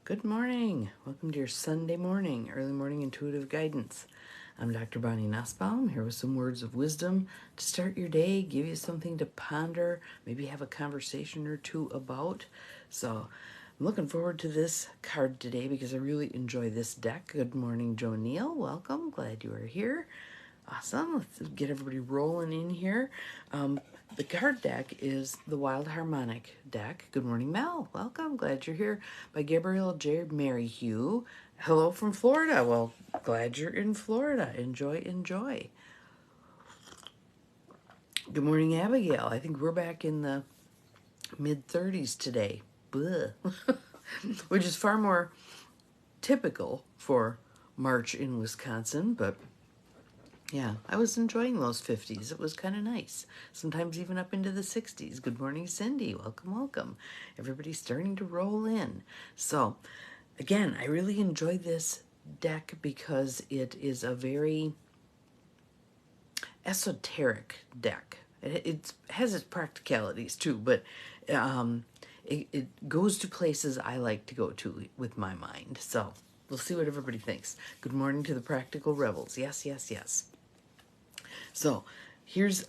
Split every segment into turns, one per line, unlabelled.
Good morning. Welcome to your Sunday morning, early morning intuitive guidance. I'm Dr. Bonnie Nussbaum, here with some words of wisdom to start your day, give you something to ponder, maybe have a conversation or two about. So I'm looking forward to this card today because I really enjoy this deck. Good morning, Joe Neal. Welcome. Glad you are here. Awesome. Let's get everybody rolling in here. The card deck is the Wild Harmonic deck. Good morning, Mel. Welcome. Glad you're here. By Gabrielle J. Maryhugh. Hello from Florida. Well, glad you're in Florida. Enjoy, enjoy. Good morning, Abigail. I think we're back in the mid 30s today. Bleh. Which is far more typical for March in Wisconsin, but yeah, I was enjoying those 50s. It was kind of nice. Sometimes even up into the 60s. Good morning, Cindy. Welcome, welcome. Everybody's starting to roll in. So, again, I really enjoy this deck because it is a very esoteric deck. It has its practicalities too, but it goes to places I like to go to with my mind. So, we'll see what everybody thinks. Good morning to the Practical Rebels. Yes, yes, yes. So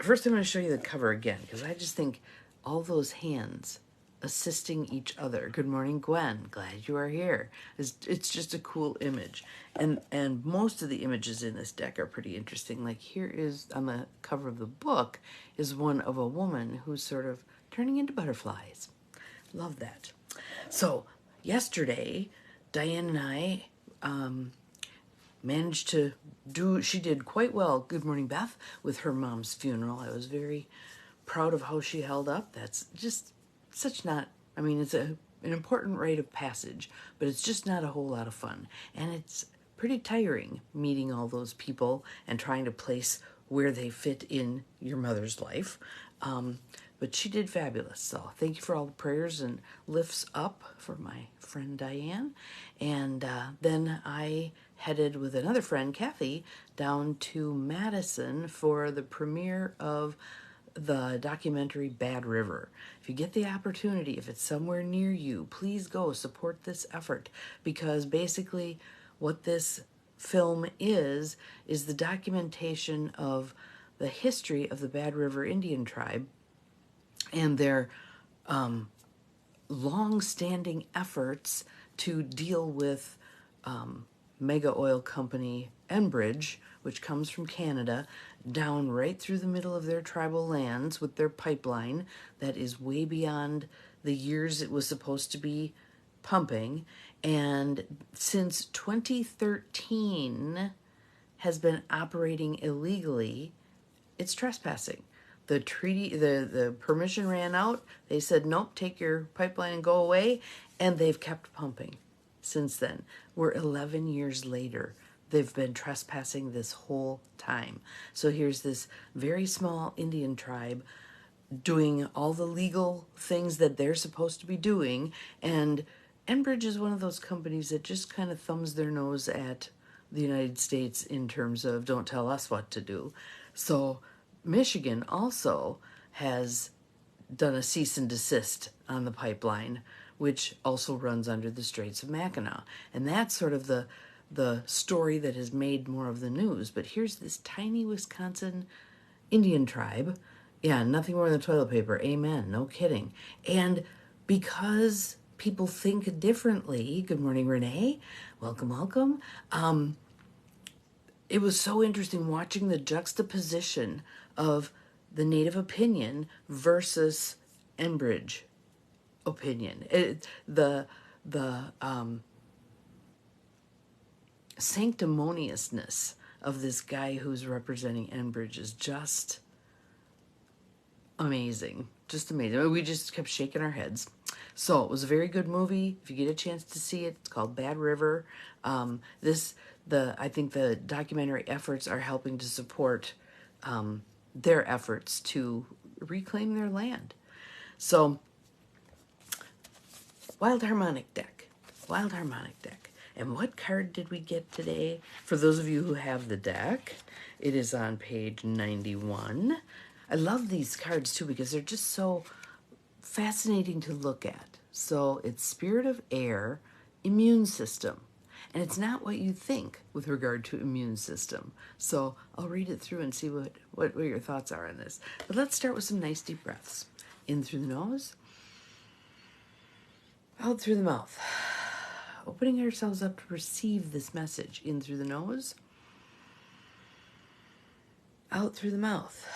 first I'm going to show you the cover again because I just think all those hands assisting each other. Good morning, Gwen. Glad you are here. It's just a cool image. And most of the images in this deck are pretty interesting. Like here is on the cover of the book is one of a woman who's sort of turning into butterflies. Love that. So yesterday, Diane and I managed to she did quite well, good morning, Beth, with her mom's funeral. I was very proud of how she held up. That's just it's an important rite of passage, but it's just not a whole lot of fun. And it's pretty tiring meeting all those people and trying to place where they fit in your mother's life. But she did fabulous. So thank you for all the prayers and lifts up for my friend Diane. And then I headed with another friend, Kathy, down to Madison for the premiere of the documentary Bad River. If you get the opportunity, if it's somewhere near you, please go support this effort because basically what this film is the documentation of the history of the Bad River Indian tribe and their long-standing efforts to deal with mega oil company Enbridge, which comes from Canada, down right through the middle of their tribal lands with their pipeline that is way beyond the years it was supposed to be pumping. And since 2013 has been operating illegally, it's trespassing. The permission ran out. They said, nope, take your pipeline and go away. And they've kept pumping since then. We're 11 years later. They've been trespassing this whole time. So here's this very small Indian tribe doing all the legal things that they're supposed to be doing. And Enbridge is one of those companies that just kind of thumbs their nose at the United States in terms of don't tell us what to do. So Michigan also has done a cease and desist on the pipeline, which also runs under the Straits of Mackinac. And that's sort of the story that has made more of the news. But here's this tiny Wisconsin Indian tribe. Yeah, nothing more than toilet paper. Amen. No kidding. And because people think differently, good morning, Renee. Welcome, welcome. It was so interesting watching the juxtaposition of the Native opinion versus Enbridge opinion. The sanctimoniousness of this guy who's representing Enbridge is just amazing. Just amazing. We just kept shaking our heads. So it was a very good movie. If you get a chance to see it, it's called Bad River. I think the documentary efforts are helping to support their efforts to reclaim their land. So, Wild Harmonic deck. Wild Harmonic deck. And what card did we get today? For those of you who have the deck, it is on page 91. I love these cards too because they're just so fascinating to look at. So it's Spirit of Air, immune system. And it's not what you think with regard to immune system. So I'll read it through and see what your thoughts are on this. But let's start with some nice deep breaths. In through the nose, out through the mouth. Opening ourselves up to receive this message. In through the nose, out through the mouth.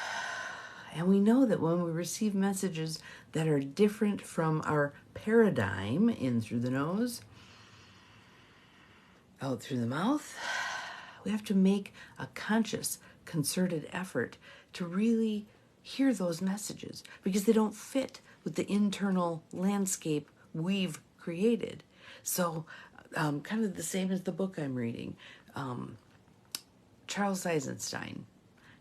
And we know that when we receive messages that are different from our paradigm, in through the nose, out through the mouth, we have to make a conscious, concerted effort to really hear those messages because they don't fit with the internal landscape we've created. So, kind of the same as the book I'm reading, Charles Eisenstein,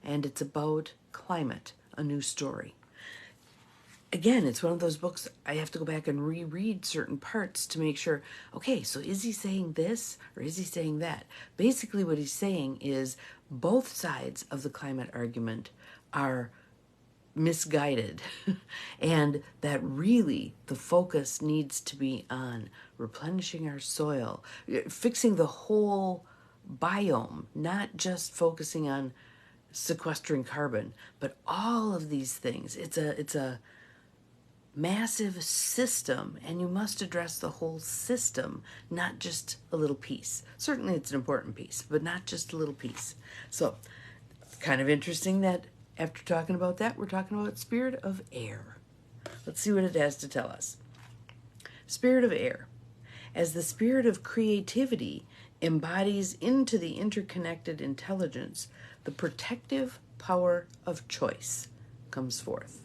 and it's about climate, a new story. Again, it's one of those books I have to go back and reread certain parts to make sure, okay, so is he saying this or is he saying that? Basically what he's saying is both sides of the climate argument are misguided and that really the focus needs to be on replenishing our soil, fixing the whole biome, not just focusing on sequestering carbon, but all of these things. It's a massive system, and you must address the whole system, not just a little piece. Certainly it's an important piece, but not just a little piece. So, kind of interesting that after talking about that, we're talking about spirit of air. Let's see what it has to tell us. Spirit of air. As the spirit of creativity embodies into the interconnected intelligence, the protective power of choice comes forth.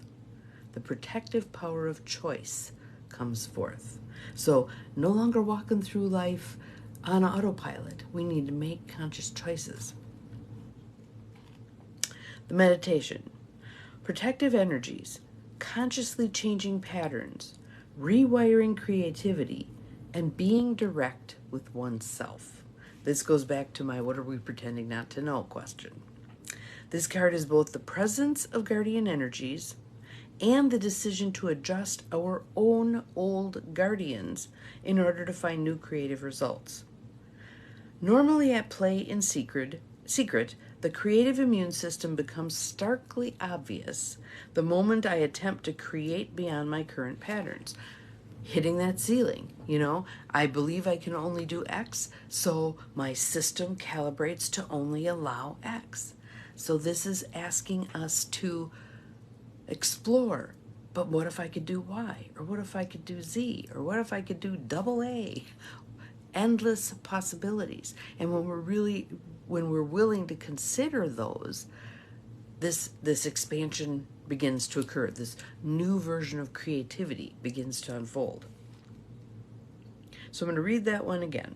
The protective power of choice comes forth. So no longer walking through life on autopilot. We need to make conscious choices. The meditation. Protective energies, consciously changing patterns, rewiring creativity, and being direct with oneself. This goes back to my what are we pretending not to know question. This card is both the presence of guardian energies and the decision to adjust our own old guardians in order to find new creative results. Normally at play in secret, the creative immune system becomes starkly obvious the moment I attempt to create beyond my current patterns. Hitting that ceiling, I believe I can only do X, so my system calibrates to only allow X. So this is asking us to explore, but what if I could do Y? Or what if I could do Z? Or what if I could do double A? Endless possibilities. And when we're willing to consider those, this expansion begins to occur. This new version of creativity begins to unfold. So I'm going to read that one again.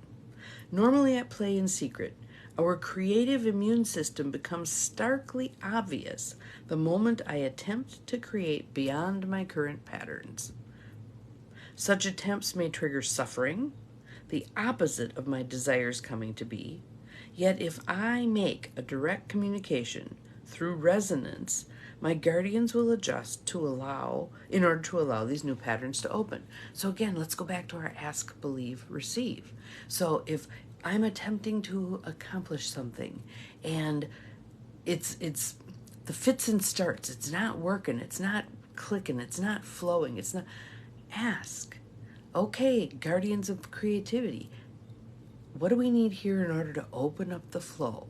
Normally at play in secret, our creative immune system becomes starkly obvious the moment I attempt to create beyond my current patterns. Such attempts may trigger suffering, the opposite of my desires coming to be. Yet if I make a direct communication through resonance, my guardians will adjust in order to allow these new patterns to open. So again, let's go back to our ask, believe, receive. So if I'm attempting to accomplish something and it's the fits and starts, it's not working, it's not clicking, it's not flowing, it's not, ask, okay, guardians of creativity, what do we need here in order to open up the flow?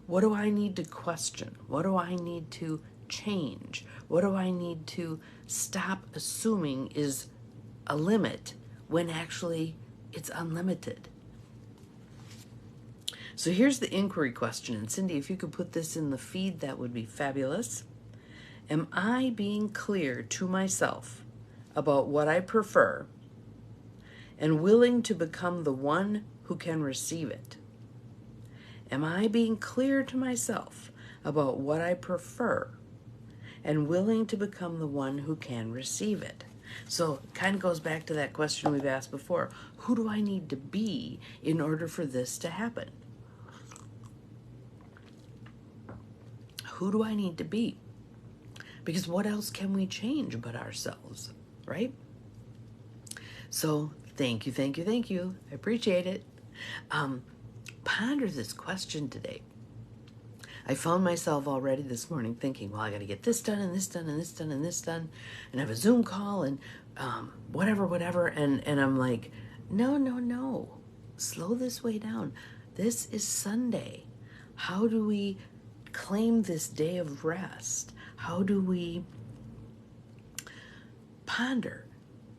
What do I need to question? What do I need to change? What do I need to stop assuming is a limit when actually it's unlimited? So here's the inquiry question. And Cindy, if you could put this in the feed, that would be fabulous. Am I being clear to myself about what I prefer and willing to become the one who can receive it? Am I being clear to myself about what I prefer and willing to become the one who can receive it? So it kind of goes back to that question we've asked before. Who do I need to be in order for this to happen? Who do I need to be? Because what else can we change but ourselves, right? So Thank you, thank you, thank you. I appreciate it. Ponder this question today. I found myself already this morning thinking, well, I got to get this done and this done and this done and this done, and have a Zoom call and whatever. And I'm like, no. Slow this way down. This is Sunday. How do we claim this day of rest? How do we ponder,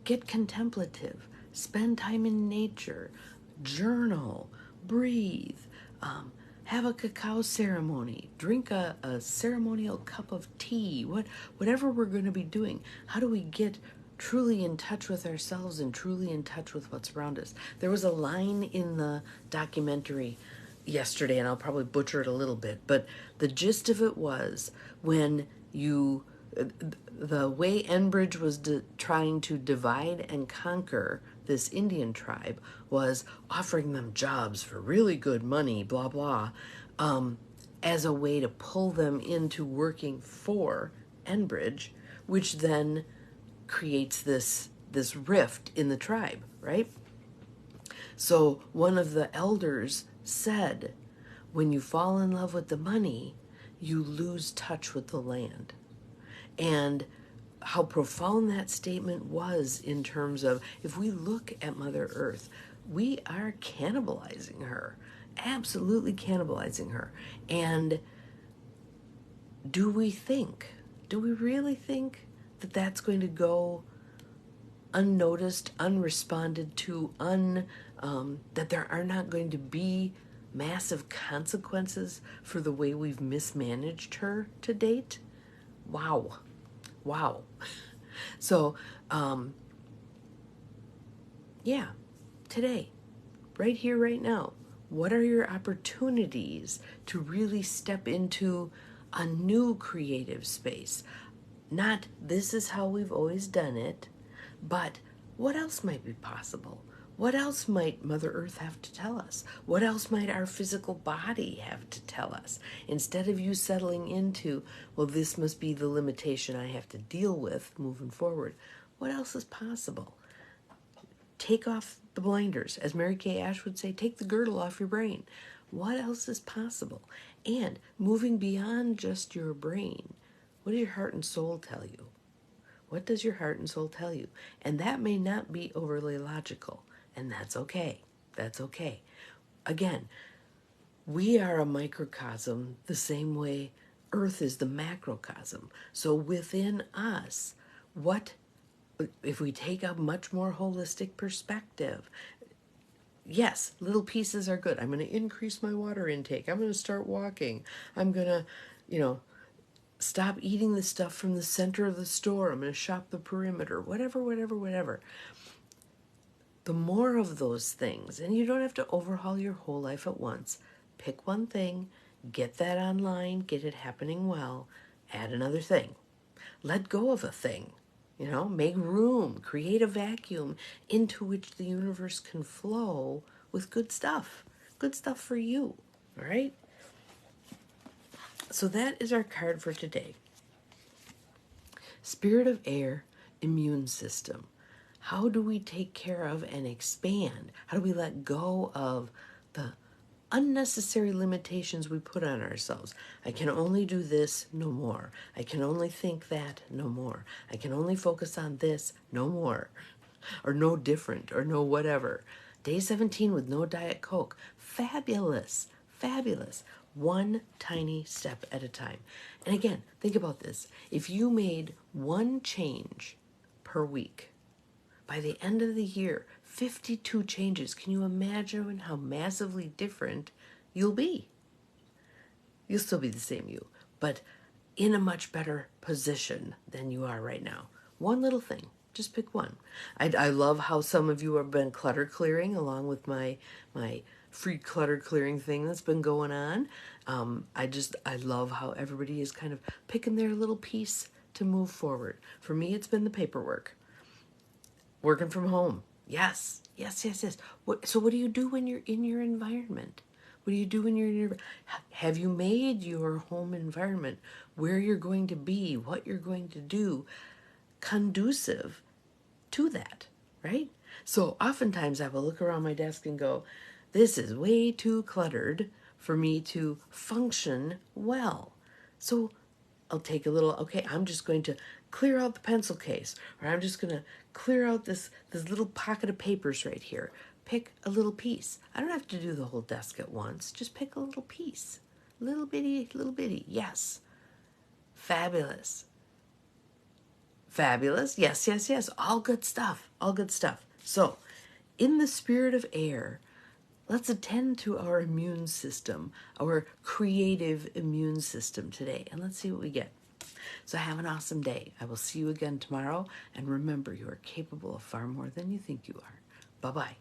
get contemplative, spend time in nature, journal, breathe, have a cacao ceremony, drink a ceremonial cup of tea, whatever we're going to be doing? How do we get truly in touch with ourselves and truly in touch with what's around us? There was a line in the documentary yesterday, and I'll probably butcher it a little bit, but the gist of it was when the way Enbridge was trying to divide and conquer this Indian tribe was offering them jobs for really good money, blah, blah, as a way to pull them into working for Enbridge, which then creates this rift in the tribe, right? So one of the elders said, when you fall in love with the money, you lose touch with the land. And how profound that statement was in terms of, if we look at Mother Earth, we are cannibalizing her, absolutely cannibalizing her. And do we really think that that's going to go unnoticed, unresponded to, that there are not going to be massive consequences for the way we've mismanaged her to date? Wow. So, yeah, today, right here, right now, what are your opportunities to really step into a new creative space? Not this is how we've always done it, but what else might be possible? What else might Mother Earth have to tell us? What else might our physical body have to tell us? Instead of you settling into, well, this must be the limitation I have to deal with moving forward, what else is possible? Take off the blinders. As Mary Kay Ash would say, take the girdle off your brain. What else is possible? And moving beyond just your brain, what does your heart and soul tell you? What does your heart and soul tell you? And that may not be overly logical, and that's okay. That's okay. Again, we are a microcosm the same way Earth is the macrocosm. So within us, what if we take a much more holistic perspective? Yes, little pieces are good. I'm going to increase my water intake. I'm going to start walking. I'm going to, stop eating the stuff from the center of the store. I'm going to shop the perimeter, whatever. The more of those things, and you don't have to overhaul your whole life at once. Pick one thing, get that online, get it happening well, add another thing. Let go of a thing, make room, create a vacuum into which the universe can flow with good stuff for you, all right? So that is our card for today. Spirit of air, immune system. How do we take care of and expand? How do we let go of the unnecessary limitations we put on ourselves? I can only do this, no more. I can only think that, no more. I can only focus on this, no more. Or no different, or no whatever. Day 17 with no Diet Coke. Fabulous. One tiny step at a time. And again, think about this. If you made one change per week, by the end of the year, 52 changes. Can you imagine how massively different you'll be? You'll still be the same you, but in a much better position than you are right now. One little thing. Just pick one. I love how some of you have been clutter clearing along with my free clutter clearing thing that's been going on. I love how everybody is kind of picking their little piece to move forward. For me, it's been the paperwork. Working from home. Yes. So what do you do when you're in your environment? What do you do when you're in your... Have you made your home environment, where you're going to be, what you're going to do, conducive to that, right? So oftentimes I will look around my desk and go, this is way too cluttered for me to function well. So I'll take a little, okay, I'm just going to clear out the pencil case, or I'm just going to clear out this little pocket of papers right here. Pick a little piece. I don't have to do the whole desk at once. Just pick a little piece. Little bitty. Yes. Fabulous. Fabulous. Yes. All good stuff. All good stuff. So, in the spirit of air, let's attend to our immune system, our creative immune system today, and let's see what we get. So have an awesome day. I will see you again tomorrow, and remember, you are capable of far more than you think you are. Bye-bye.